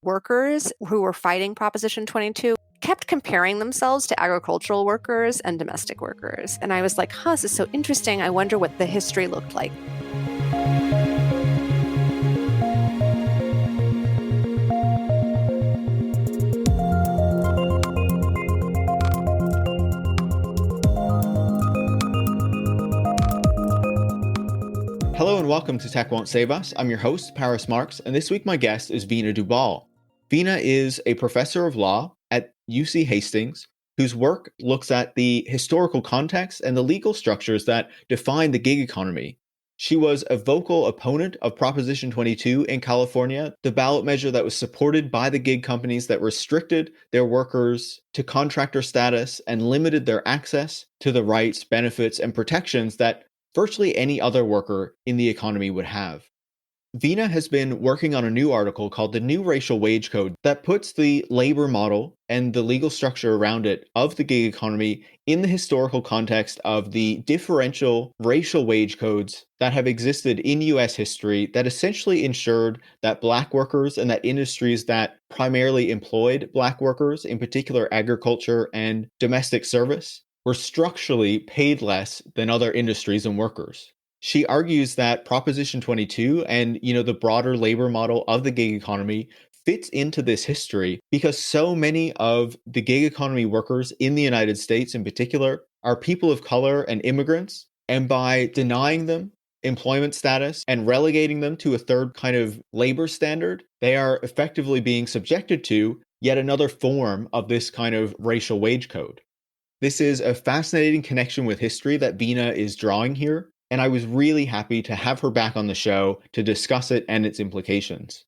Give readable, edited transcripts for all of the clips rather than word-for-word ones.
workers who were fighting Proposition 22 kept comparing themselves to agricultural workers and domestic workers. And I was like, this is so interesting. I wonder what the history looked like. Hello and welcome to Tech Won't Save Us. I'm your host, Marx, and this week my guest is Veena Dubal. Veena is a professor of law at UC Hastings whose work looks at the historical context and the legal structures that define the gig economy. She was a vocal opponent of Proposition 22 in California, the ballot measure that was supported by the gig companies that restricted their workers to contractor status and limited their access to the rights, benefits, and protections that virtually any other worker in the economy would have. Veena has been working on a new article called The New Racial Wage Code that puts the labor model and the legal structure around it of the gig economy in the historical context of the differential racial wage codes that have existed in US history that essentially ensured that Black workers and that industries that primarily employed Black workers, in particular agriculture and domestic service, were structurally paid less than other industries and workers. She argues that Proposition 22 and, the broader labor model of the gig economy fits into this history because so many of the gig economy workers in the United States in particular are people of color and immigrants. And by denying them employment status and relegating them to a third kind of labor standard, they are effectively being subjected to yet another form of this kind of racial wage code. This is a fascinating connection with history that Veena is drawing here, and I was really happy to have her back on the show to discuss it and its implications.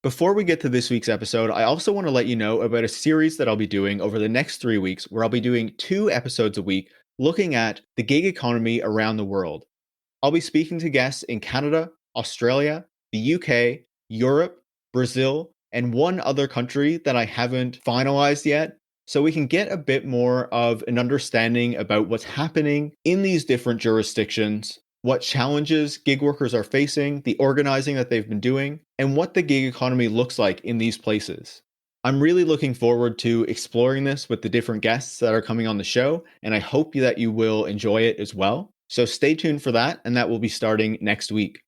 Before we get to this week's episode, I also want to let you know about a series that I'll be doing over the next 3 weeks, where I'll be doing 2 episodes a week looking at the gig economy around the world. I'll be speaking to guests in Canada, Australia, the UK, Europe, Brazil, and one other country that I haven't finalized yet, so we can get a bit more of an understanding about what's happening in these different jurisdictions, what challenges gig workers are facing, the organizing that they've been doing, and what the gig economy looks like in these places. I'm really looking forward to exploring this with the different guests that are coming on the show, and I hope that you will enjoy it as well. So stay tuned for that, and that will be starting next week.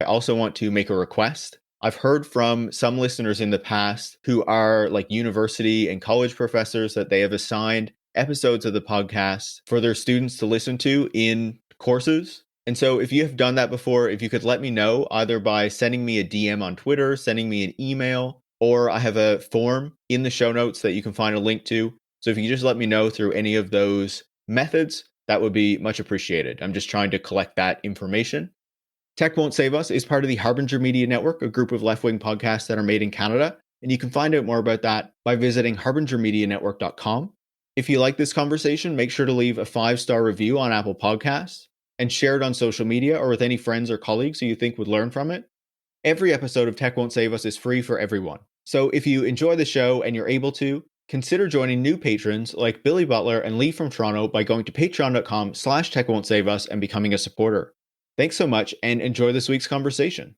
I also want to make a request. I've heard from some listeners in the past who are like university and college professors that they have assigned episodes of the podcast for their students to listen to in courses. And so if you have done that before, if you could let me know either by sending me a DM on Twitter, sending me an email, or I have a form in the show notes that you can find a link to. So if you can just let me know through any of those methods, that would be much appreciated. I'm just trying to collect that information. Tech Won't Save Us is part of the Harbinger Media Network, a group of left-wing podcasts that are made in Canada, and you can find out more about that by visiting harbingermedianetwork.com. If you like this conversation, make sure to leave a 5-star review on Apple Podcasts and share it on social media or with any friends or colleagues who you think would learn from it. Every episode of Tech Won't Save Us is free for everyone. So if you enjoy the show and you're able to, consider joining new patrons like Billy Butler and Lee from Toronto by going to patreon.com/techwon'tsaveus and becoming a supporter. Thanks so much and enjoy this week's conversation.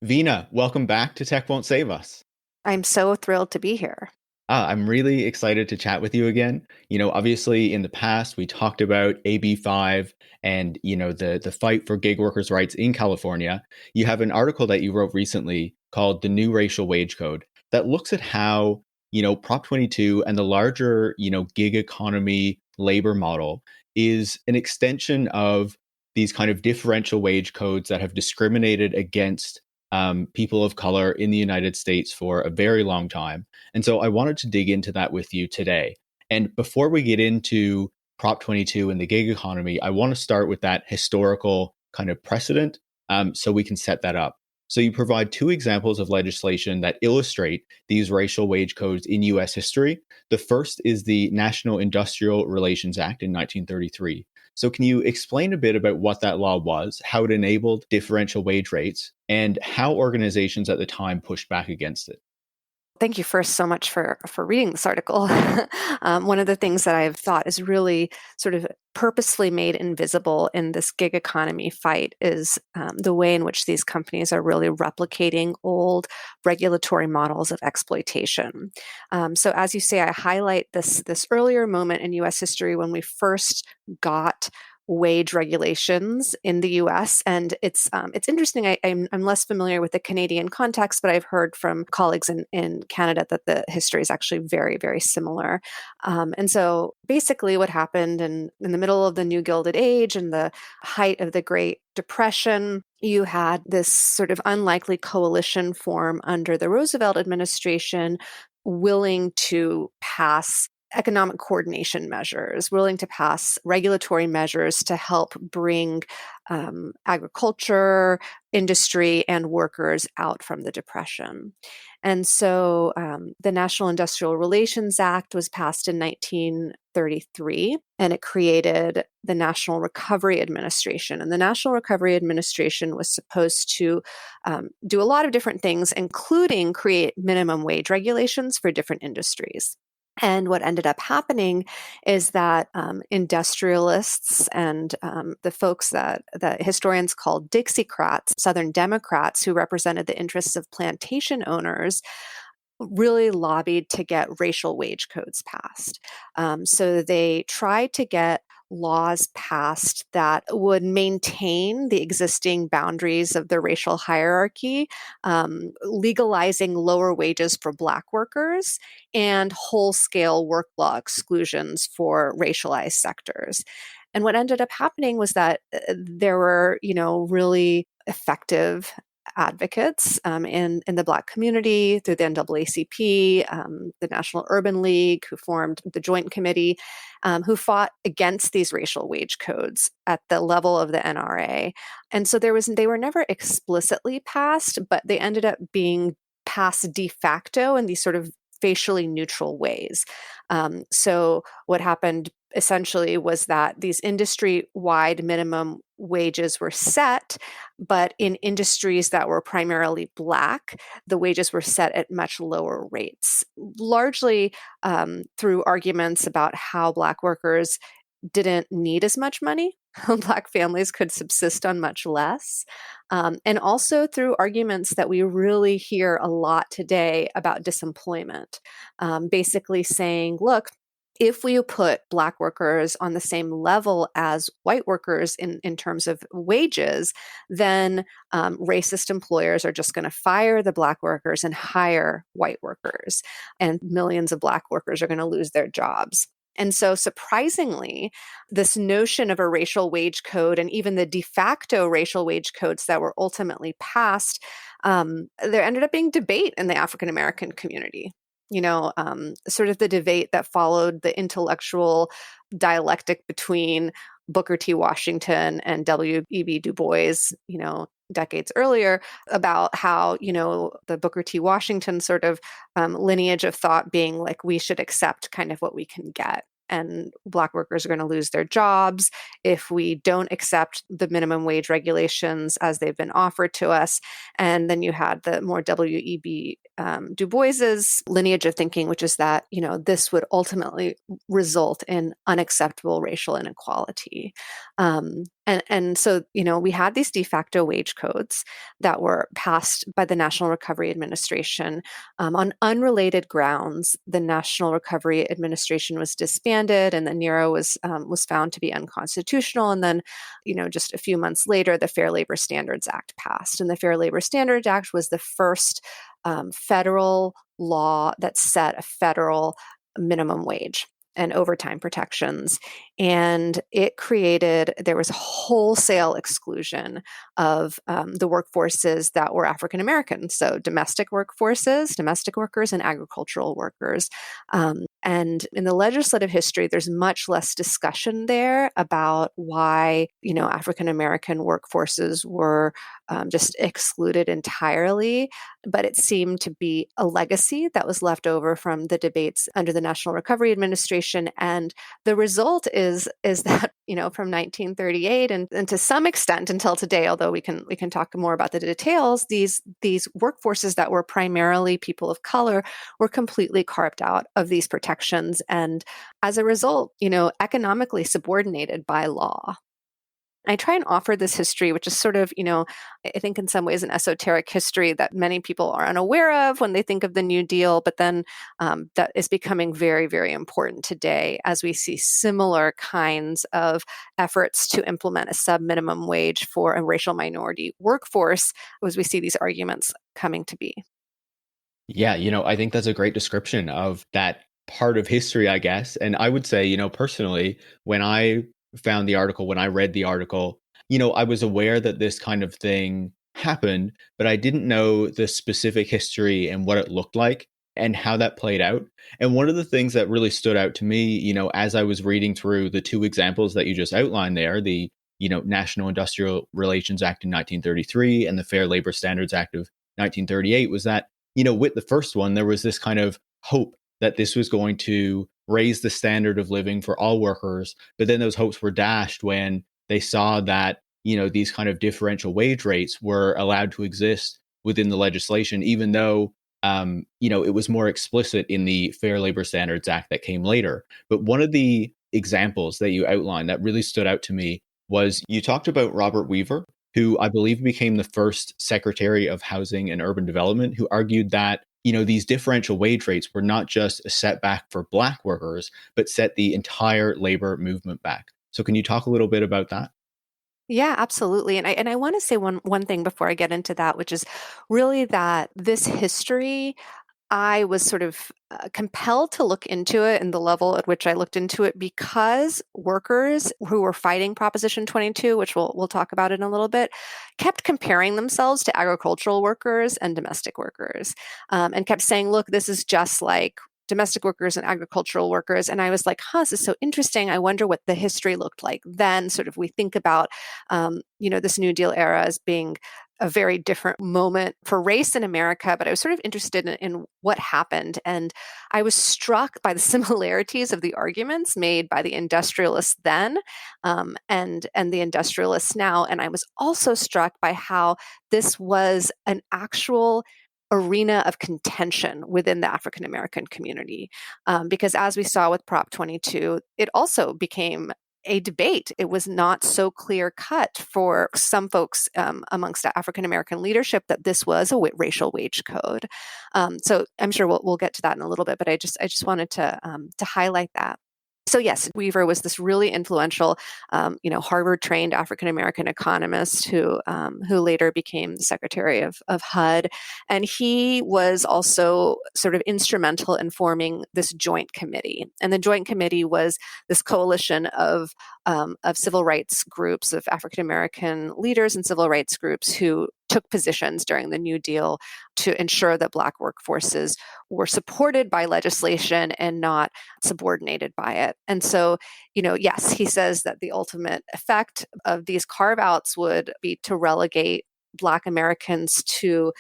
Veena, welcome back to Tech Won't Save Us. I'm so thrilled to be here. I'm really excited to chat with you again. Obviously in the past, we talked about AB5 and, the fight for gig workers' rights in California. You have an article that you wrote recently called The New Racial Wage Code that looks at how, Prop 22 and the larger, gig economy labor model is an extension of these kind of differential wage codes that have discriminated against people of color in the United States for a very long time. And so I wanted to dig into that with you today. And before we get into Prop 22 and the gig economy, I want to start with that historical kind of precedent so we can set that up. So you provide 2 examples of legislation that illustrate these racial wage codes in US history. The first is the National Industrial Relations Act in 1933. So can you explain a bit about what that law was, how it enabled differential wage rates, and how organizations at the time pushed back against it? Thank you first so much for reading this article. One of the things that I've thought is really sort of purposefully made invisible in this gig economy fight is the way in which these companies are really replicating old regulatory models of exploitation. So as you say, I highlight this earlier moment in U.S. history when we first got wage regulations in the U.S. And it's interesting. I'm less familiar with the Canadian context, but I've heard from colleagues in Canada that the history is actually very, very similar. And so basically what happened in the middle of the New Gilded Age and the height of the Great Depression, you had this sort of unlikely coalition form under the Roosevelt administration willing to pass economic coordination measures, willing to pass regulatory measures to help bring agriculture, industry, and workers out from the Depression. And so the National Industrial Relations Act was passed in 1933, and it created the National Recovery Administration. And the National Recovery Administration was supposed to do a lot of different things, including create minimum wage regulations for different industries. And what ended up happening is that industrialists and the folks that historians call Dixiecrats, Southern Democrats, who represented the interests of plantation owners, really lobbied to get racial wage codes passed. So they tried to get laws passed that would maintain the existing boundaries of the racial hierarchy, legalizing lower wages for Black workers, and whole-scale work law exclusions for racialized sectors. And what ended up happening was that there were, really effective advocates in the Black community through the NAACP, the National Urban League, who formed the Joint Committee, who fought against these racial wage codes at the level of the NRA. And so they were never explicitly passed, but they ended up being passed de facto in these sort of facially neutral ways. So what happened essentially was that these industry-wide minimum wages were set, but in industries that were primarily Black, the wages were set at much lower rates, largely through arguments about how Black workers didn't need as much money. Black families could subsist on much less. And also through arguments that we really hear a lot today about disemployment, basically saying, look, if we put Black workers on the same level as white workers in terms of wages, then racist employers are just going to fire the Black workers and hire white workers, and millions of Black workers are going to lose their jobs. And so surprisingly, this notion of a racial wage code and even the de facto racial wage codes that were ultimately passed, there ended up being debate in the African American community. Sort of the debate that followed the intellectual dialectic between Booker T. Washington and W.E.B. Du Bois, decades earlier, about how, the Booker T. Washington sort of lineage of thought being like, we should accept kind of what we can get. And Black workers are going to lose their jobs if we don't accept the minimum wage regulations as they've been offered to us. And then you had the more W.E.B. Du Bois's lineage of thinking, which is that, this would ultimately result in unacceptable racial inequality. And so, we had these de facto wage codes that were passed by the National Recovery Administration on unrelated grounds. The National Recovery Administration was disbanded, and the NERO was found to be unconstitutional. And then, just a few months later, the Fair Labor Standards Act passed, and the Fair Labor Standards Act was the first federal law that set a federal minimum wage and overtime protections. And there was a wholesale exclusion of the workforces that were African American. So domestic workforces, domestic workers, and agricultural workers. And in the legislative history, there's much less discussion there about why, African American workforces were just excluded entirely. But it seemed to be a legacy that was left over from the debates under the National Recovery Administration. And the result is that, from 1938 and to some extent until today, although we can talk more about the details, these workforces that were primarily people of color were completely carved out of these protections, and as a result, economically subordinated by law. I try and offer this history, which is sort of, I think in some ways an esoteric history that many people are unaware of when they think of the New Deal, but then that is becoming very, very important today as we see similar kinds of efforts to implement a sub-minimum wage for a racial minority workforce, as we see these arguments coming to be. Yeah, I think that's a great description of that part of history, I guess. And I would say, personally, when I found the article, when I read the article, I was aware that this kind of thing happened, but I didn't know the specific history and what it looked like and how that played out. And one of the things that really stood out to me, as I was reading through the two examples that you just outlined there, the National Industrial Relations Act in 1933 and the Fair Labor Standards Act of 1938, was that with the first one, there was this kind of hope that this was going to raise the standard of living for all workers. But then those hopes were dashed when they saw that, these kind of differential wage rates were allowed to exist within the legislation, even though, it was more explicit in the Fair Labor Standards Act that came later. But one of the examples that you outlined that really stood out to me was you talked about Robert Weaver, who I believe became the first Secretary of Housing and Urban Development, who argued that, these differential wage rates were not just a setback for Black workers, but set the entire labor movement back. So can you talk a little bit about that? Yeah, absolutely. And I want to say one thing before I get into that, which is really that this history, I was sort of compelled to look into it and the level at which I looked into it because workers who were fighting Proposition 22, which we'll talk about in a little bit, kept comparing themselves to agricultural workers and domestic workers, and kept saying, "Look, this is just like domestic workers and agricultural workers." And I was like, "Huh, this is so interesting. I wonder what the history looked like then." Sort of, we think about, this New Deal era as being a very different moment for race in America, but I was sort of interested in what happened. And I was struck by the similarities of the arguments made by the industrialists then, and the industrialists now. And I was also struck by how this was an actual arena of contention within the African American community. Because as we saw with Prop 22, it also became a debate. It was not so clear cut for some folks amongst African American leadership that this was a racial wage code. So I'm sure we'll get to that in a little bit, but I just wanted to highlight that. So yes, Weaver was this really influential, Harvard-trained African-American economist who later became the Secretary of HUD, and he was also sort of instrumental in forming this joint committee. And the joint committee was this coalition of civil rights groups, of African-American leaders and civil rights groups who took positions during the New Deal to ensure that Black workforces were supported by legislation and not subordinated by it. And so, yes, he says that the ultimate effect of these carve-outs would be to relegate Black Americans to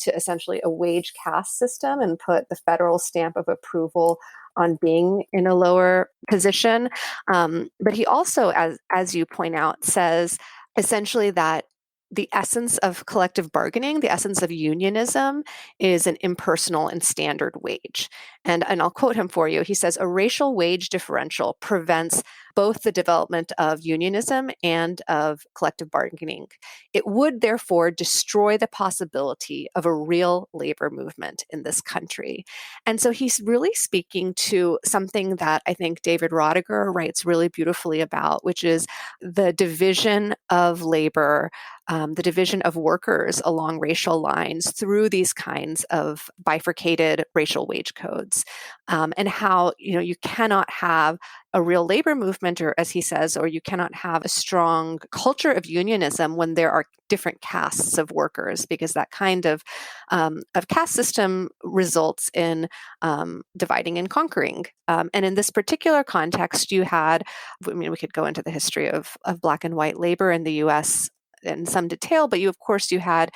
essentially a wage caste system and put the federal stamp of approval on being in a lower position. But he also, as you point out, says essentially that the essence of collective bargaining, the essence of unionism, is an impersonal and standard wage. And I'll quote him for you. He says, "A racial wage differential prevents both the development of unionism and of collective bargaining. It would therefore destroy the possibility of a real labor movement in this country." And so he's really speaking to something that I think David Rodiger writes really beautifully about, which is the division of labor the division of workers along racial lines through these kinds of bifurcated racial wage codes, and how you cannot have a real labor movement, or as he says, or you cannot have a strong culture of unionism when there are different castes of workers, because that kind of caste system results in dividing and conquering. And in this particular context, you had, we could go into the history of Black and white labor in the US in some detail, but of course, you had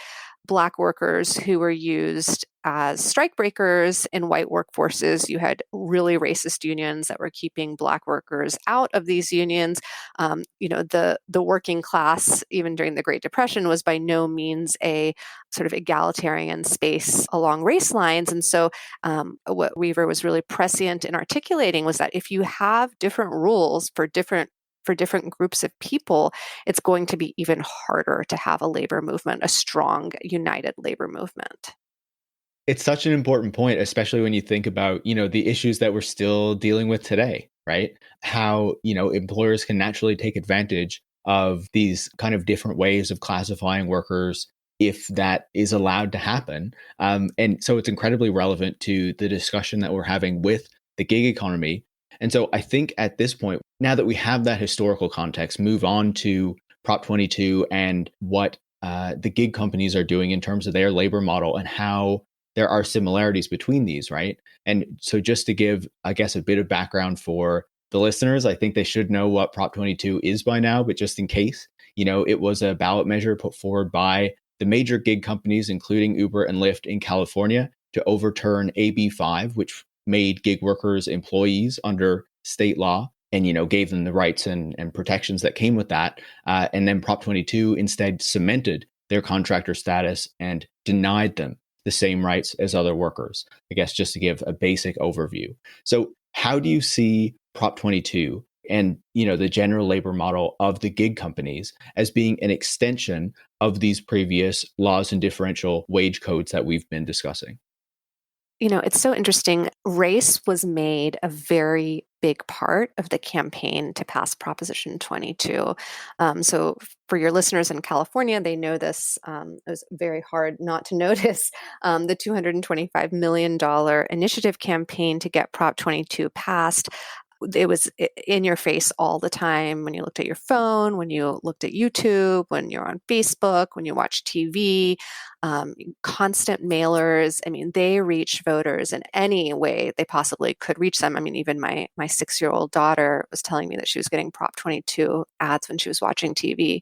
Black workers who were used as strikebreakers in white workforces. You had really racist unions that were keeping Black workers out of these unions. The working class, even during the Great Depression, was by no means a sort of egalitarian space along race lines. And so what Weaver was really prescient in articulating was that if you have different rules for different groups of people, it's going to be even harder to have a labor movement, a strong, united labor movement. It's such an important point, especially when you think about, the issues that we're still dealing with today, right? How, employers can naturally take advantage of these kind of different ways of classifying workers if that is allowed to happen. And so it's incredibly relevant to the discussion that we're having with the gig economy. And so I think at this point, now that we have that historical context, move on to Prop 22 and what the gig companies are doing in terms of their labor model and how there are similarities between these, right? And so just to give, I guess, a bit of background for the listeners, I think they should know what Prop 22 is by now, but just in case, it was a ballot measure put forward by the major gig companies, including Uber and Lyft in California, to overturn AB 5, which made gig workers employees under state law and, gave them the rights and protections that came with that. And then Prop 22 instead cemented their contractor status and denied them the same rights as other workers, I guess, just to give a basic overview. So how do you see Prop 22 and, the general labor model of the gig companies as being an extension of these previous laws and differential wage codes that we've been discussing? It's so interesting. Race was made a very big part of the campaign to pass Proposition 22. So, for your listeners in California, they know this. It was very hard not to notice the $225 million initiative campaign to get Prop 22 passed. It was in your face all the time when you looked at your phone, when you looked at YouTube, when you're on Facebook, when you watch TV, constant mailers. I mean, they reach voters in any way they possibly could reach them. I mean, even my 6-year-old daughter was telling me that she was getting Prop 22 ads when she was watching TV.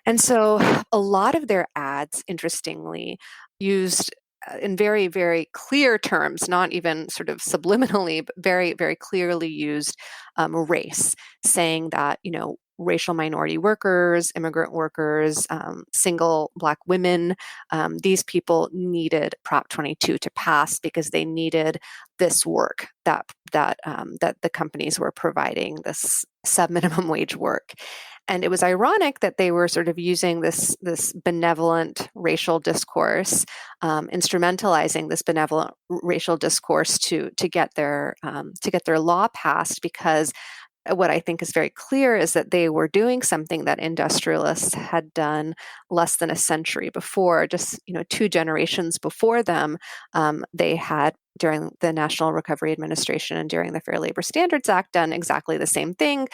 And so a lot of their ads, interestingly, used in very, very clear terms, not even sort of subliminally, but very, very clearly used race, saying that, racial minority workers, immigrant workers, single Black women, these people needed Prop 22 to pass because they needed this work that the companies were providing, this sub-minimum wage work. And it was ironic that they were sort of using this benevolent racial discourse, instrumentalizing this benevolent racial discourse to get their law passed, because what I think is very clear is that they were doing something that industrialists had done less than a century before. Just 2 generations before them, they had, during the National Recovery Administration and during the Fair Labor Standards Act, done exactly the same thing: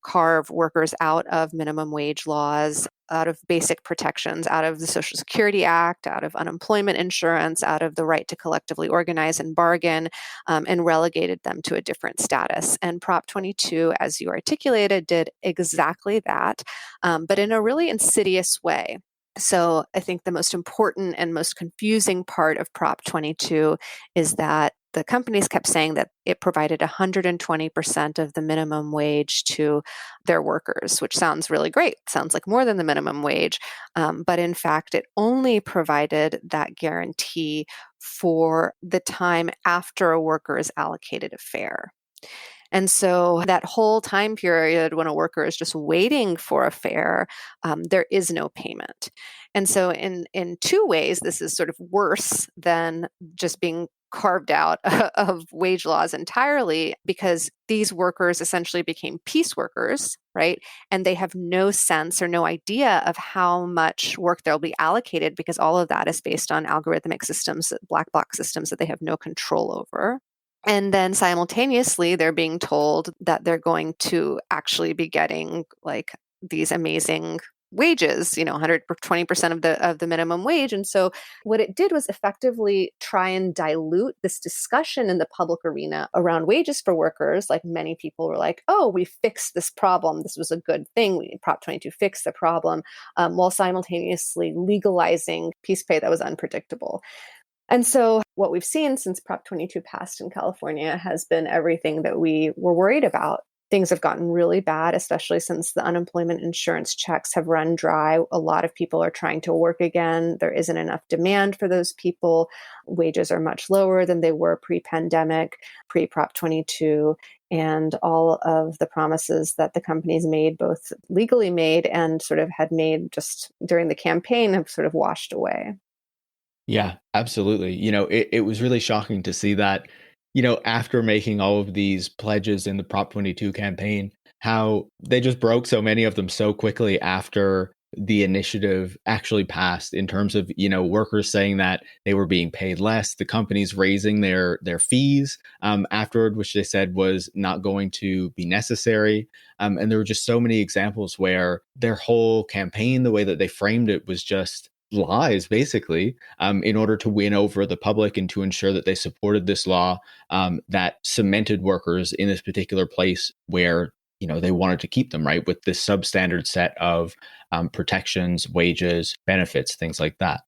carve workers out of minimum wage laws, out of basic protections, out of the Social Security Act, out of unemployment insurance, out of the right to collectively organize and bargain, and relegated them to a different status. And Prop 22, as you articulated, did exactly that, but in a really insidious way. So I think the most important and most confusing part of Prop 22 is that the companies kept saying that it provided 120% of the minimum wage to their workers, which sounds really great. Sounds like more than the minimum wage. But in fact, it only provided that guarantee for the time after a worker is allocated a fare. And so that whole time period when a worker is just waiting for a fare, there is no payment. And so in 2 ways, this is sort of worse than just being carved out of wage laws entirely because these workers essentially became piece workers, right? And they have no sense or no idea of how much work they'll be allocated because all of that is based on algorithmic systems, black box systems that they have no control over. And then simultaneously, they're being told that they're going to actually be getting like these amazing wages, 120% of the minimum wage. And so what it did was effectively try and dilute this discussion in the public arena around wages for workers. Like many people were like, oh, we fixed this problem. This was a good thing. Prop 22 fixed the problem, while simultaneously legalizing piece pay that was unpredictable. And so what we've seen since Prop 22 passed in California has been everything that we were worried about. Things have gotten really bad, especially since the unemployment insurance checks have run dry. A lot of people are trying to work again. There isn't enough demand for those people. Wages are much lower than they were pre-pandemic, pre-Prop 22. And all of the promises that the companies made, both legally made and sort of had made just during the campaign, have sort of washed away. Yeah, absolutely. It was really shocking to see that, after making all of these pledges in the Prop 22 campaign, how they just broke so many of them so quickly after the initiative actually passed in terms of, workers saying that they were being paid less, the companies raising their fees afterward, which they said was not going to be necessary. And there were just so many examples where their whole campaign, the way that they framed it was just lies, basically, in order to win over the public and to ensure that they supported this law that cemented workers in this particular place where they wanted to keep them, right, with this substandard set of protections, wages, benefits, things like that.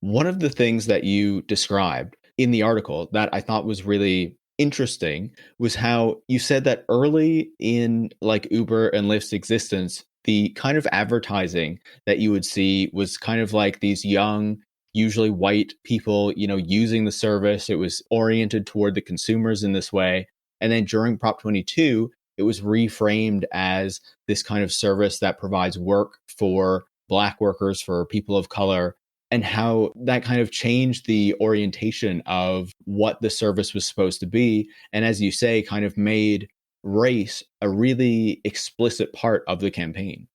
One of the things that you described in the article that I thought was really interesting was how you said that early in like Uber and Lyft's existence, the kind of advertising that you would see was kind of like these young, usually white people, using the service. It was oriented toward the consumers in this way. And then during Prop 22, it was reframed as this kind of service that provides work for Black workers, for people of color, and how that kind of changed the orientation of what the service was supposed to be. And as you say, kind of made race a really explicit part of the campaign.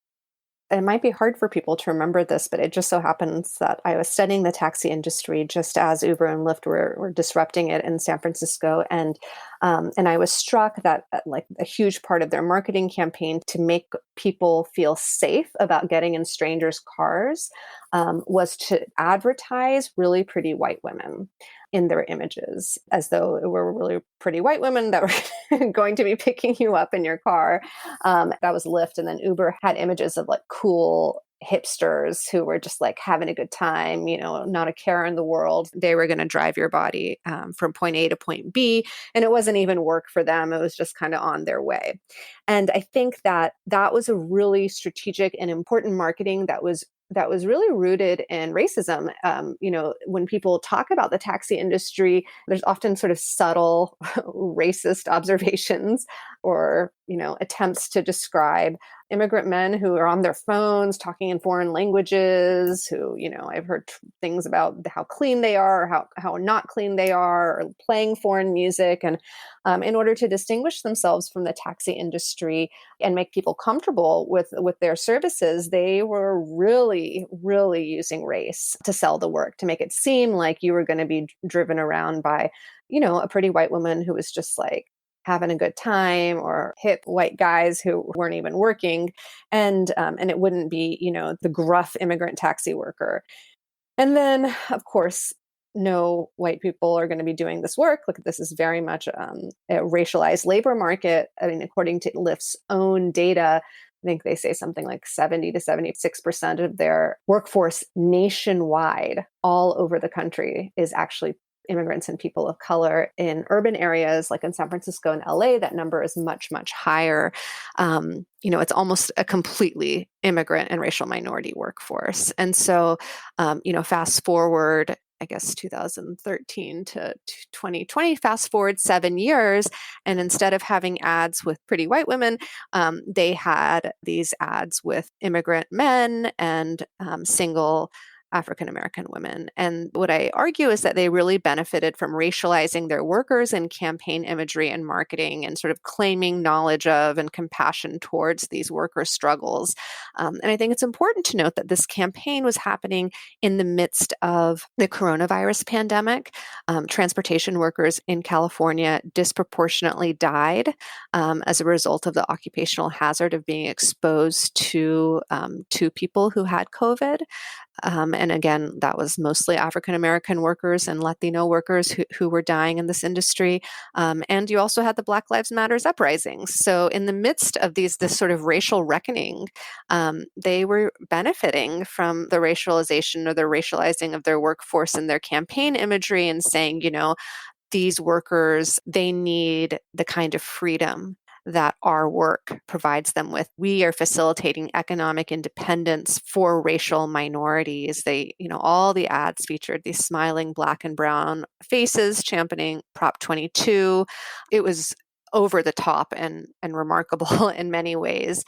It might be hard for people to remember this, but it just so happens that I was studying the taxi industry just as Uber and Lyft were disrupting it in San Francisco, and I was struck that like a huge part of their marketing campaign to make people feel safe about getting in strangers' cars was to advertise really pretty white women in their images, as though it were really pretty white women that were going to be picking you up in your car. That was Lyft. And then Uber had images of like cool hipsters who were just like having a good time, not a care in the world. They were going to drive your body from point A to point B. And it wasn't even work for them. It was just kind of on their way. And I think that that was a really strategic and important marketing that was really rooted in racism. When people talk about the taxi industry, there's often sort of subtle racist observations or, attempts to describe immigrant men who are on their phones talking in foreign languages, who, I've heard things about how clean they are, or how not clean they are, or playing foreign music. And in order to distinguish themselves from the taxi industry and make people comfortable with their services, they were really, really using race to sell the work, to make it seem like you were going to be driven around by, a pretty white woman who was just like having a good time, or hip white guys who weren't even working, and it wouldn't be, the gruff immigrant taxi worker. And then, of course, no white people are going to be doing this work. Look, this is very much a racialized labor market. I mean, according to Lyft's own data, I think they say something like 70 to 76% of their workforce nationwide, all over the country, is actually immigrants and people of color. In urban areas like in San Francisco and LA, that number is much, much higher. It's almost a completely immigrant and racial minority workforce. And so, fast forward, I guess 2013 to 2020, fast forward 7 years, and instead of having ads with pretty white women, they had these ads with immigrant men and single African American women. And what I argue is that they really benefited from racializing their workers in campaign imagery and marketing and sort of claiming knowledge of and compassion towards these worker struggles. And I think it's important to note that this campaign was happening in the midst of the coronavirus pandemic. Transportation workers in California disproportionately died as a result of the occupational hazard of being exposed to people who had COVID. And again, that was mostly African American workers and Latino workers who were dying in this industry. And you also had the Black Lives Matters uprisings. So in the midst of this sort of racial reckoning, they were benefiting from the racialization or the racializing of their workforce and their campaign imagery and saying, these workers, they need the kind of freedom that our work provides them with. We are facilitating economic independence for racial minorities. All the ads featured these smiling Black and brown faces championing Prop 22. It was over the top and remarkable in many ways.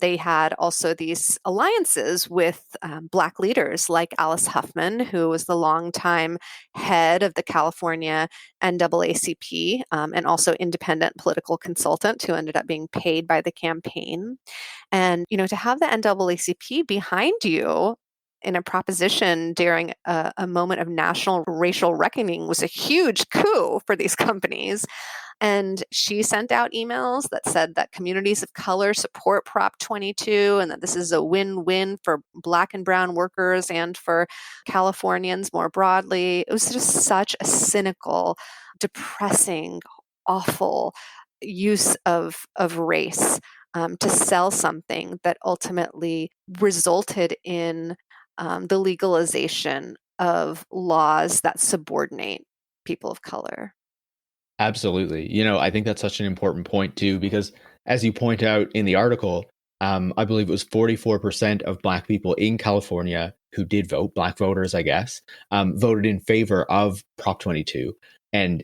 They had also these alliances with Black leaders like Alice Huffman, who was the longtime head of the California NAACP and also independent political consultant who ended up being paid by the campaign. And, to have the NAACP behind you in a proposition during a moment of national racial reckoning was a huge coup for these companies. And she sent out emails that said that communities of color support Prop 22 and that this is a win-win for Black and brown workers and for Californians more broadly. It was just such a cynical, depressing, awful use of race to sell something that ultimately resulted in the legalization of laws that subordinate people of color. Absolutely. I think that's such an important point too, because as you point out in the article, I believe it was 44% of Black people in California who did vote, Black voters, I guess, voted in favor of Prop 22. And,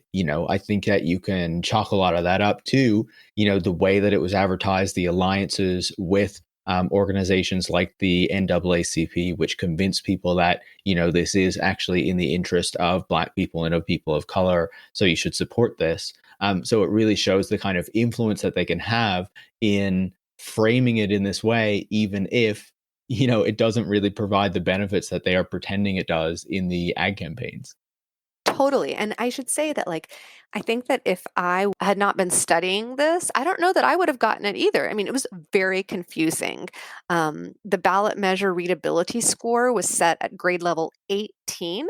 I think that you can chalk a lot of that up to, the way that it was advertised, the alliances with organizations like the NAACP, which convince people that, this is actually in the interest of Black people and of people of color. So you should support this. So it really shows the kind of influence that they can have in framing it in this way, even if, it doesn't really provide the benefits that they are pretending it does in the ad campaigns. Totally. And I should say that, I think that if I had not been studying this, I don't know that I would have gotten it either. I mean, it was very confusing. The ballot measure readability score was set at grade level 18.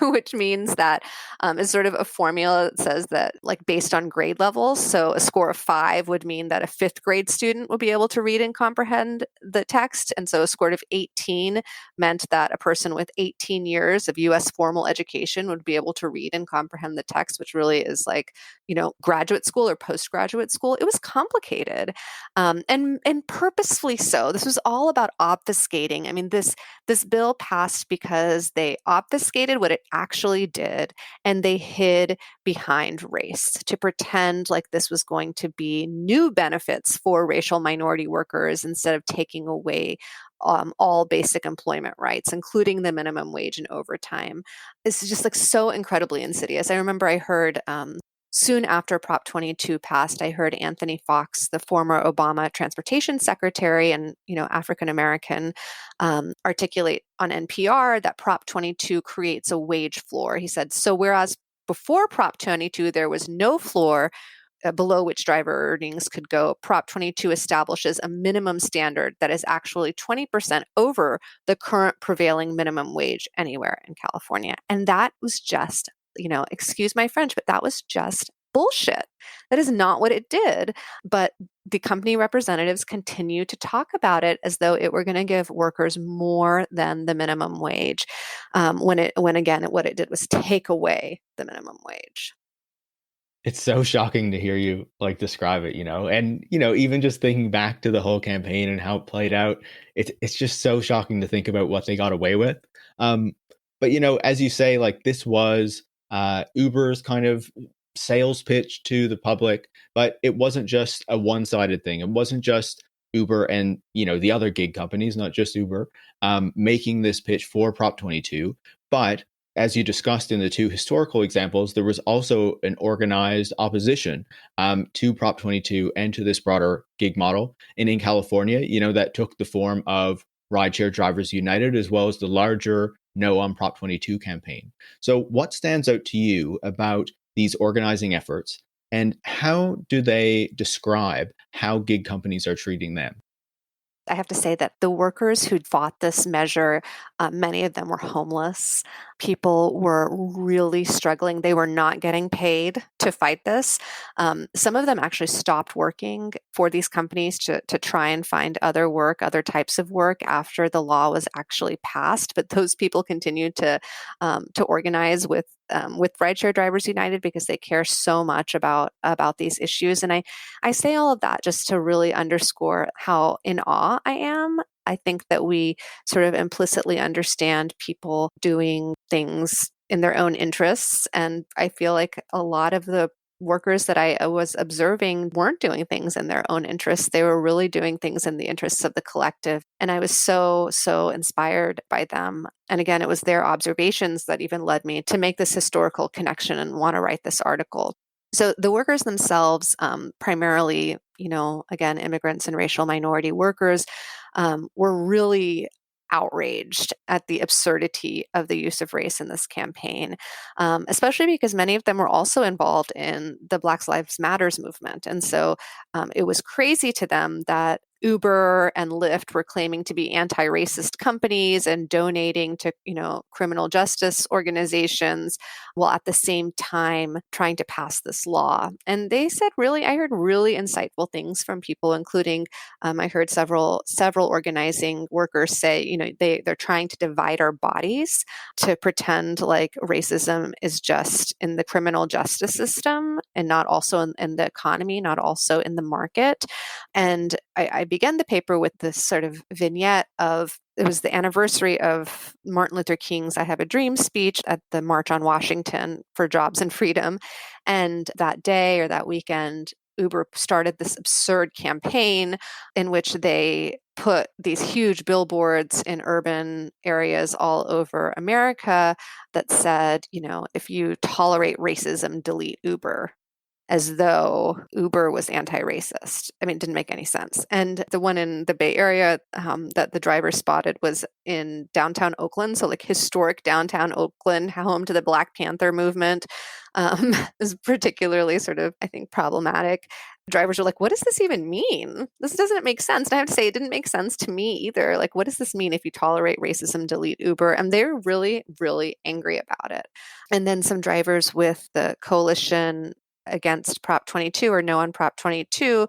Which means that it's sort of a formula that says that, based on grade levels. So a score of 5 would mean that a fifth grade student would be able to read and comprehend the text. And so a score of 18 meant that a person with 18 years of US formal education would be able to read and comprehend the text, which really is graduate school or postgraduate school. It was complicated and purposefully so. This was all about obfuscating. I mean, this bill passed because they obfuscated what it actually did, and they hid behind race to pretend like this was going to be new benefits for racial minority workers instead of taking away all basic employment rights, including the minimum wage and overtime. It's just so incredibly insidious. I remember I heard soon after Prop 22 passed, I heard Anthony Fox, the former Obama transportation secretary and African American, articulate on NPR that Prop 22 creates a wage floor. He said, so whereas before Prop 22 there was no floor below which driver earnings could go, Prop 22 establishes a minimum standard that is actually 20% over the current prevailing minimum wage anywhere in California. And that was just, excuse my French, but that was just bullshit. That is not what it did. But the company representatives continue to talk about it as though it were going to give workers more than the minimum wage, when again, what it did was take away the minimum wage. It's so shocking to hear you describe it, and even just thinking back to the whole campaign and how it played out, it's just so shocking to think about what they got away with. But as you say, this was Uber's kind of sales pitch to the public, but it wasn't just a one-sided thing. It wasn't just Uber and the other gig companies, not just Uber, making this pitch for Prop 22. But as you discussed in the two historical examples, there was also an organized opposition to Prop 22 and to this broader gig model. And in California, that took the form of Rideshare Drivers United, as well as the larger No on Prop 22 campaign. So what stands out to you about these organizing efforts, and how do they describe how gig companies are treating them? I have to say that the workers who fought this measure, many of them were homeless. People were really struggling. They were not getting paid to fight this. Some of them actually stopped working for these companies to try and find other work, other types of work after the law was actually passed. But those people continued to organize with Rideshare Drivers United because they care so much about these issues. And I say all of that just to really underscore how in awe I am. I think that we sort of implicitly understand people doing things in their own interests. And I feel like a lot of the workers that I was observing weren't doing things in their own interests. They were really doing things in the interests of the collective. And I was so, so inspired by them. And again, it was their observations that even led me to make this historical connection and want to write this article. So the workers themselves, primarily, again, immigrants and racial minority workers, were really outraged at the absurdity of the use of race in this campaign, especially because many of them were also involved in the Black Lives Matters movement. And so it was crazy to them that Uber and Lyft were claiming to be anti-racist companies and donating to, criminal justice organizations, while at the same time trying to pass this law. And they said, I heard really insightful things from people, including I heard several organizing workers say, they're trying to divide our bodies to pretend like racism is just in the criminal justice system and not also in the economy, not also in the market. And I began the paper with this sort of vignette of it was the anniversary of Martin Luther King's I Have a Dream speech at the March on Washington for Jobs and Freedom. And that day or that weekend, Uber started this absurd campaign in which they put these huge billboards in urban areas all over America that said, if you tolerate racism, delete Uber, as though Uber was anti-racist. I mean, it didn't make any sense. And the one in the Bay Area that the driver spotted was in downtown Oakland. So like historic downtown Oakland, home to the Black Panther movement, is particularly sort of, I think, problematic. Drivers are like, what does this even mean? This doesn't make sense. And I have to say, it didn't make sense to me either. Like, what does this mean if you tolerate racism, delete Uber? And they're really, really angry about it. And then some drivers with the coalition against Prop 22 or no on Prop 22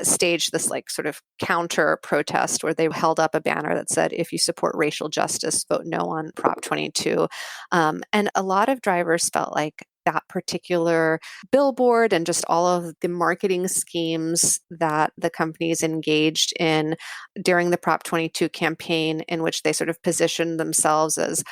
staged this like sort of counter protest where they held up a banner that said, if you support racial justice, vote no on Prop 22. And a lot of drivers felt like that particular billboard and just all of the marketing schemes that the companies engaged in during the Prop 22 campaign, in which they sort of positioned themselves as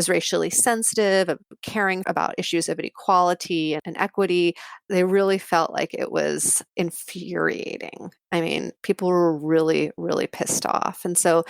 racially sensitive, caring about issues of equality and equity, they really felt like it was infuriating. I mean, people were really, really pissed off. And so,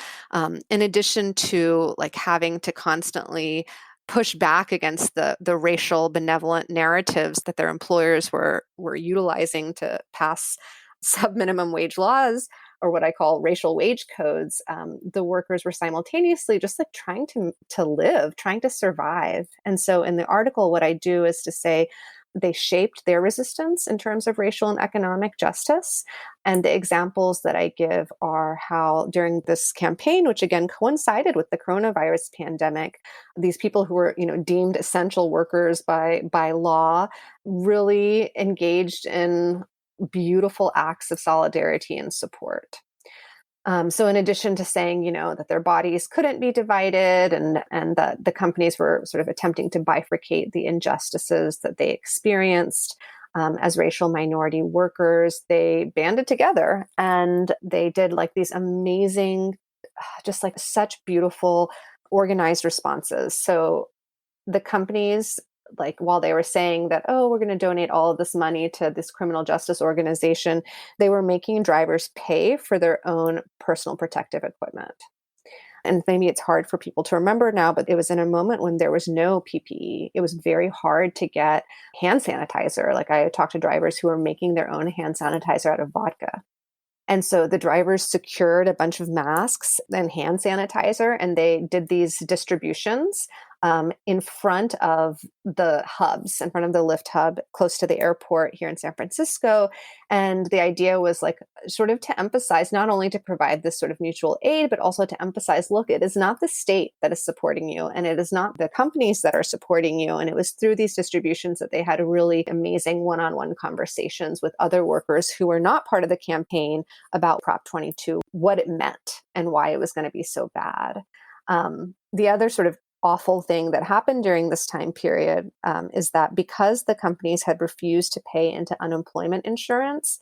in addition to like having to constantly push back against the racial benevolent narratives that their employers were utilizing to pass sub-minimum wage laws, or what I call racial wage codes, the workers were simultaneously just like trying to live, trying to survive. And so in the article, what I do is to say they shaped their resistance in terms of racial and economic justice. And the examples that I give are how during this campaign, which again coincided with the coronavirus pandemic, these people who were, deemed essential workers by law really engaged in beautiful acts of solidarity and support. So in addition to saying, that their bodies couldn't be divided and that the companies were sort of attempting to bifurcate the injustices that they experienced as racial minority workers, they banded together and they did like these amazing, just like such beautiful organized responses. So the companies like while they were saying that, oh, we're going to donate all of this money to this criminal justice organization, they were making drivers pay for their own personal protective equipment. And maybe it's hard for people to remember now, but it was in a moment when there was no PPE. It was very hard to get hand sanitizer. Like I talked to drivers who were making their own hand sanitizer out of vodka. And so the drivers secured a bunch of masks and hand sanitizer, and they did these distributions in front of the hubs, in front of the Lyft hub close to the airport here in San Francisco. And the idea was like sort of to emphasize, not only to provide this sort of mutual aid, but also to emphasize, look, it is not the state that is supporting you, and it is not the companies that are supporting you. And it was through these distributions that they had really amazing one-on-one conversations with other workers who were not part of the campaign about Prop 22, what it meant and why it was going to be so bad. The other sort of awful thing that happened during this time period is that because the companies had refused to pay into unemployment insurance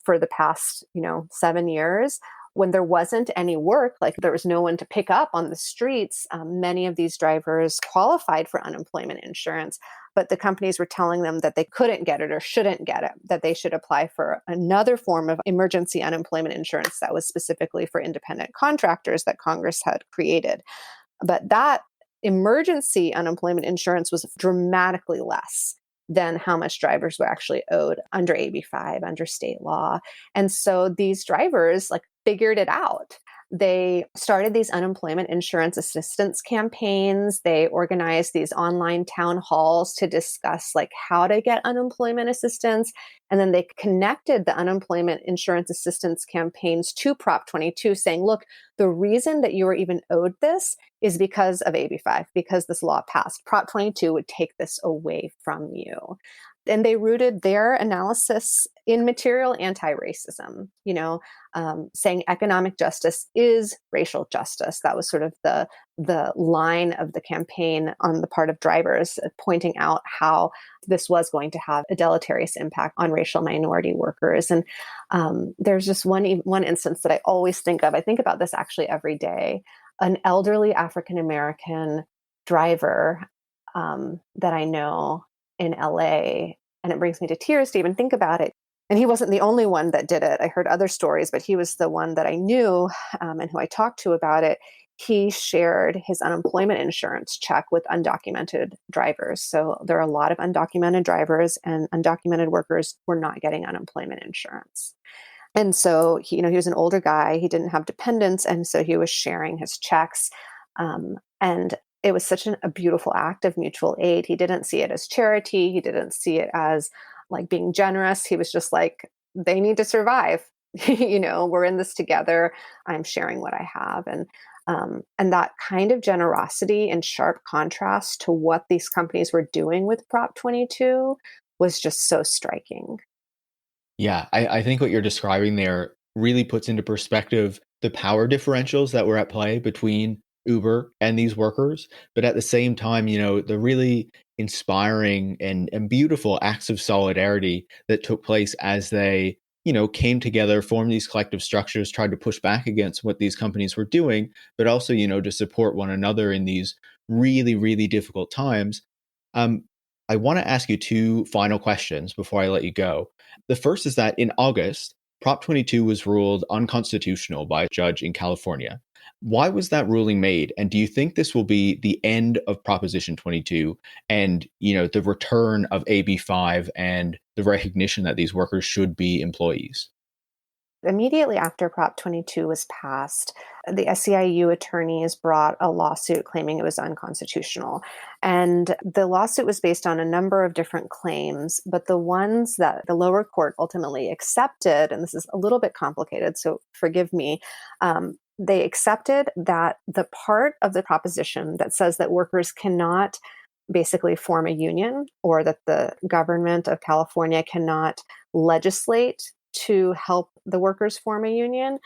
for the past, 7 years, when there wasn't any work, like there was no one to pick up on the streets, many of these drivers qualified for unemployment insurance, but the companies were telling them that they couldn't get it or shouldn't get it, that they should apply for another form of emergency unemployment insurance that was specifically for independent contractors that Congress had created. But that emergency unemployment insurance was dramatically less than how much drivers were actually owed under AB5, under state law. And so these drivers figured it out. They started these unemployment insurance assistance campaigns. They organized these online town halls to discuss how to get unemployment assistance. And then they connected the unemployment insurance assistance campaigns to Prop 22, saying, look, the reason that you were even owed this is because of AB5, because this law passed. Prop 22 would take this away from you. And they rooted their analysis in material anti-racism, saying economic justice is racial justice. That was sort of the line of the campaign on the part of drivers, pointing out how this was going to have a deleterious impact on racial minority workers. And there's just one instance that I always think of. I think about this actually every day. An elderly African-American driver that I know in LA, and it brings me to tears to even think about it. And he wasn't the only one that did it. I heard other stories, but he was the one that I knew and who I talked to about it. He shared his unemployment insurance check with undocumented drivers. So there are a lot of undocumented drivers, and undocumented workers were not getting unemployment insurance. And so he was an older guy. He didn't have dependents, and so he was sharing his checks. And it was such a beautiful act of mutual aid. He didn't see it as charity. He didn't see it as being generous. He was just like, they need to survive. We're in this together. I'm sharing what I have. And that kind of generosity, in sharp contrast to what these companies were doing with Prop 22, was just so striking. Yeah, I think what you're describing there really puts into perspective the power differentials that were at play between Uber and these workers. But at the same time, the really inspiring and beautiful acts of solidarity that took place as they, came together, formed these collective structures, tried to push back against what these companies were doing, but also, to support one another in these really, really difficult times. I want to ask you two final questions before I let you go. The first is that in August, Prop 22 was ruled unconstitutional by a judge in California. Why was that ruling made? And do you think this will be the end of Proposition 22 and, the return of AB5 and the recognition that these workers should be employees? Immediately after Prop 22 was passed, the SEIU attorneys brought a lawsuit claiming it was unconstitutional. And the lawsuit was based on a number of different claims, but the ones that the lower court ultimately accepted, and this is a little bit complicated, so forgive me, they accepted that the part of the proposition that says that workers cannot basically form a union, or that the government of California cannot legislate to help the workers form a union,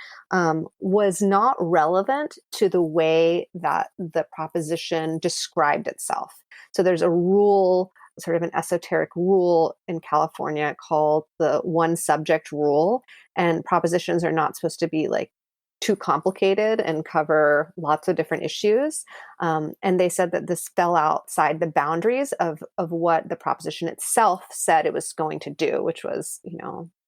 was not relevant to the way that the proposition described itself. So there's a rule, sort of an esoteric rule in California called the one subject rule, and propositions are not supposed to be too complicated and cover lots of different issues. And they said that this fell outside the boundaries of what the proposition itself said it was going to do, which was,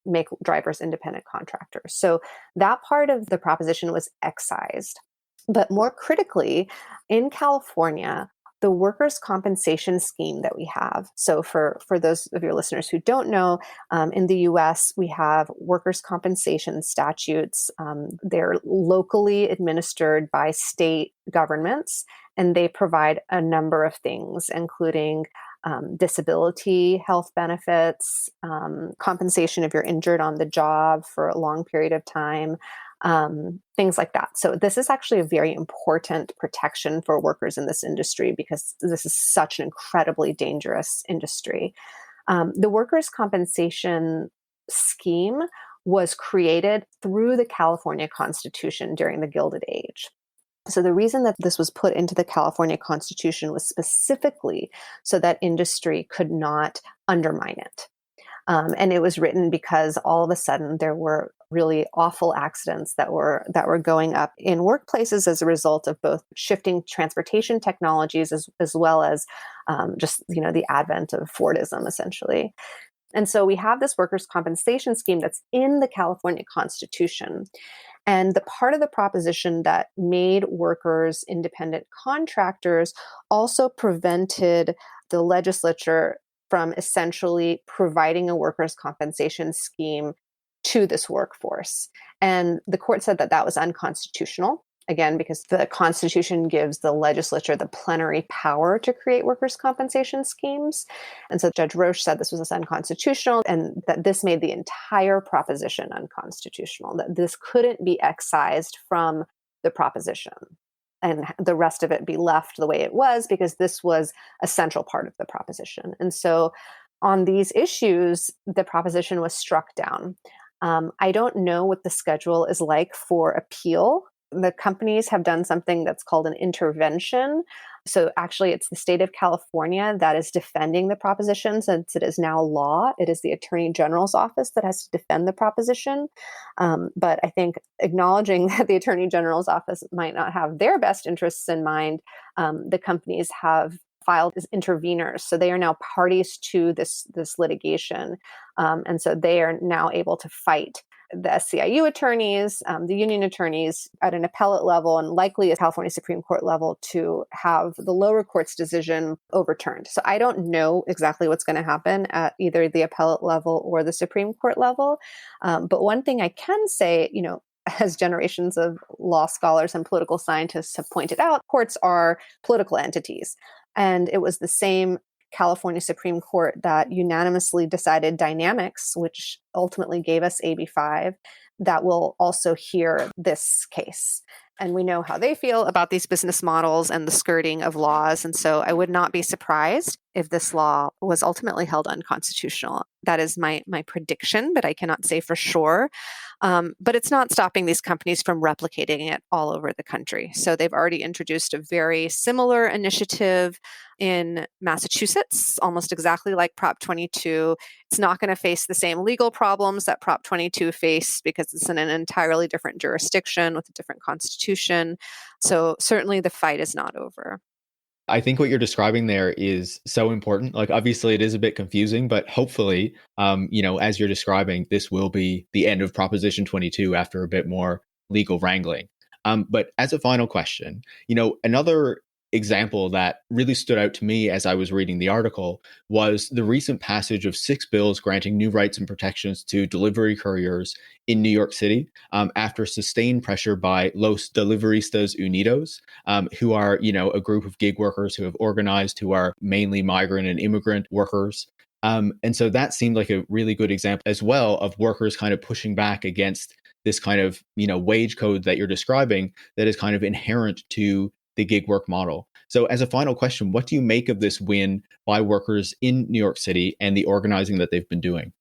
make drivers independent contractors. So that part of the proposition was excised. But more critically, in California, the workers' compensation scheme that we have. So for those of your listeners who don't know, in the US, we have workers' compensation statutes. They're locally administered by state governments, and they provide a number of things, including disability health benefits, compensation if you're injured on the job for a long period of time, things like that. So this is actually a very important protection for workers in this industry because this is such an incredibly dangerous industry. The workers' compensation scheme was created through the California Constitution during the Gilded Age. So the reason that this was put into the California Constitution was specifically so that industry could not undermine it. And it was written because all of a sudden there were really awful accidents that were going up in workplaces as a result of both shifting transportation technologies as well as just the advent of Fordism, essentially. And so we have this workers' compensation scheme that's in the California Constitution. And the part of the proposition that made workers independent contractors also prevented the legislature from essentially providing a workers' compensation scheme to this workforce. And the court said that that was unconstitutional, again, because the Constitution gives the legislature the plenary power to create workers' compensation schemes. And so Judge Roche said this was unconstitutional and that this made the entire proposition unconstitutional, that this couldn't be excised from the proposition and the rest of it be left the way it was because this was a central part of the proposition. And so on these issues, the proposition was struck down. I don't know what the schedule is like for appeal. The companies have done something that's called an intervention. So actually, it's the state of California that is defending the proposition since it is now law. It is the Attorney General's office that has to defend the proposition. But I think acknowledging that the Attorney General's office might not have their best interests in mind, the companies have filed as interveners. So they are now parties to this litigation. And so they are now able to fight the SCIU attorneys, the union attorneys at an appellate level and likely a California Supreme Court level to have the lower court's decision overturned. So I don't know exactly what's going to happen at either the appellate level or the Supreme Court level. But one thing I can say, as generations of law scholars and political scientists have pointed out, courts are political entities. And it was the same California Supreme Court that unanimously decided dynamics, which ultimately gave us AB5, that will also hear this case. And we know how they feel about these business models and the skirting of laws. And so I would not be surprised if this law was ultimately held unconstitutional. That is my prediction, but I cannot say for sure. But it's not stopping these companies from replicating it all over the country. So they've already introduced a very similar initiative in Massachusetts, almost exactly like Prop 22. It's not going to face the same legal problems that Prop 22 faced because it's in an entirely different jurisdiction with a different constitution. So certainly the fight is not over. I think what you're describing there is so important. Like, obviously, it is a bit confusing, but hopefully, as you're describing, this will be the end of Proposition 22 after a bit more legal wrangling. But as a final question, another example that really stood out to me as I was reading the article was the recent passage of 6 bills granting new rights and protections to delivery couriers in New York City after sustained pressure by Los Deliveristas Unidos, who are, a group of gig workers who have organized, who are mainly migrant and immigrant workers. And so that seemed like a really good example as well of workers kind of pushing back against this kind of, wage code that you're describing that is kind of inherent to the gig work model. So as a final question, what do you make of this win by workers in New York City and the organizing that they've been doing?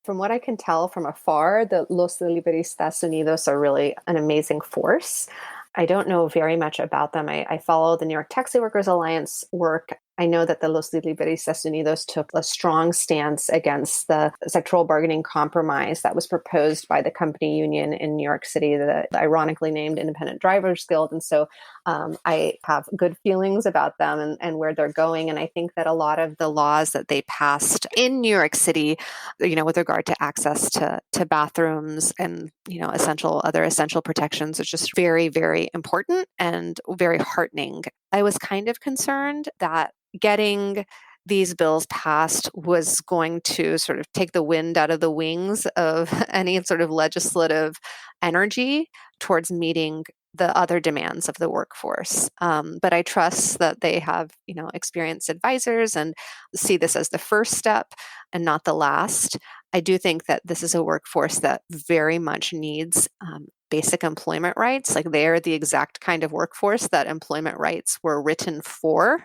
From what I can tell from afar, the Los Deliveristas Unidos are really an amazing force. I don't know very much about them. I follow the New York Taxi Workers Alliance work. I know that the Los Libreristas Unidos took a strong stance against the sectoral bargaining compromise that was proposed by the company union in New York City, the ironically named Independent Drivers Guild. And so I have good feelings about them and where they're going. And I think that a lot of the laws that they passed in New York City, with regard to access to bathrooms and, other essential protections, is just very, very important and very heartening. I was kind of concerned that getting these bills passed was going to sort of take the wind out of the wings of any sort of legislative energy towards meeting the other demands of the workforce. But I trust that they have, experienced advisors and see this as the first step and not the last. I do think that this is a workforce that very much needs basic employment rights. Like, they're the exact kind of workforce that employment rights were written for.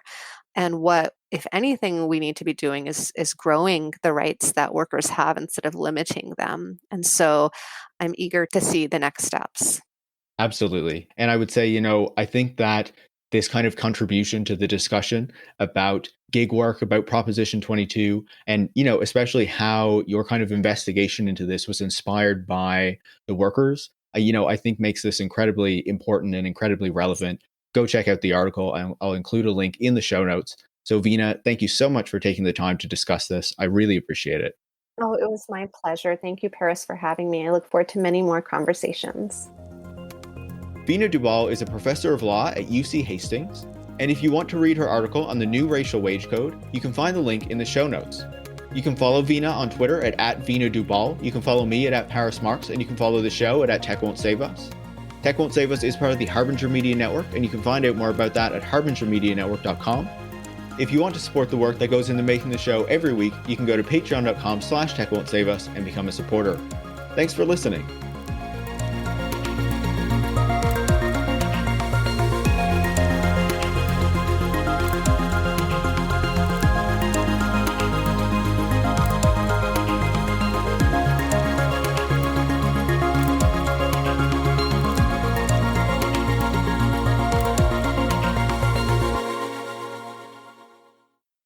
And what, if anything, we need to be doing is growing the rights that workers have instead of limiting them. And so I'm eager to see the next steps. Absolutely. And I would say, I think that this kind of contribution to the discussion about gig work, about Proposition 22, and, especially how your kind of investigation into this was inspired by the workers, I think makes this incredibly important and incredibly relevant. Go check out the article. I'll include a link in the show notes. So Veena, thank you so much for taking the time to discuss this. I really appreciate it. Oh, it was my pleasure. Thank you, Paris, for having me. I look forward to many more conversations. Veena Dubal is a professor of law at UC Hastings. And if you want to read her article on the new racial wage code, you can find the link in the show notes. You can follow Veena on Twitter at Veena Dubal. You can follow me at Paris Marx, and you can follow the show at Tech Won't Save Us. Tech Won't Save Us is part of the Harbinger Media Network, and you can find out more about that at harbingermedianetwork.com. If you want to support the work that goes into making the show every week, you can go to patreon.com/techwon'tsaveus and become a supporter. Thanks for listening.